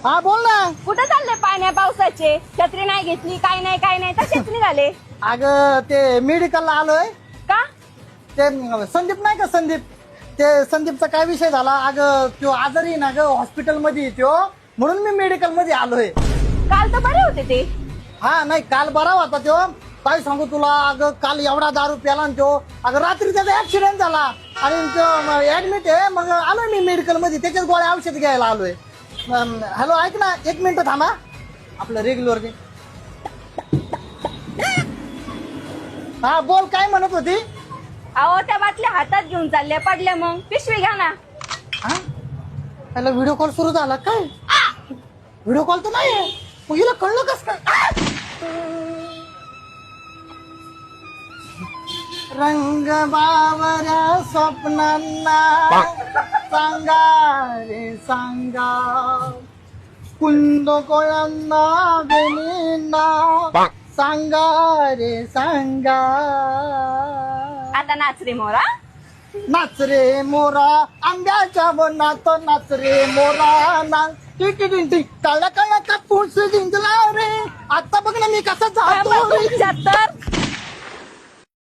हा बोल ना. कुठं चालले पाण्या पावसाचे? छत्री नाही घेतली, काय नाही तसेच निघाले. अगं ते मेडिकलला आलोय. का? ते संदीप नाही का संदीप, ते संदीपचा काय विषय झाला. अगं तो आजारी ना ग, हॉस्पिटल मध्ये तो, म्हणून मी मेडिकल मध्ये आलोय. काल तर बरे होते ते. हा नाही काल बरा होता तो. काय सांगू तुला, अगं काल एवढा दारू प्याला ना तो. अगं रात्री त्याचा ऍक्सिडेंट झाला आणि तो ऍडमिट आहे. मग आलोय मी मेडिकल मध्ये, त्याच्याच गोळ्या औषध घ्यायला आलोय. हॅलो ऐक ना, 1 मिनिट थांबा. आपलं रेग्युलर दे. हा बोल, काय म्हणत होती? अहो त्या बाटल्या हातात घेऊन चालल्या, पडल्या मग पिशवी घ्या ना. हा त्याला व्हिडिओ कॉल सुरू झाला काय? व्हिडिओ कॉल तर नाही, मग हिला कळलं कस काय? रंग बावऱ्या स्वप्नांना सांगा रे सांगा, कुंद कोळ्यांना बेनींना सांगा रे सांगा. आता नाच रे मोरा. नाच रे मोरा आंब्याच्या वनात, नाच रे मोरा नाच. काळा काळा कापूस जिंकला रे. आता बघ ना मी कसा जातो रे. 75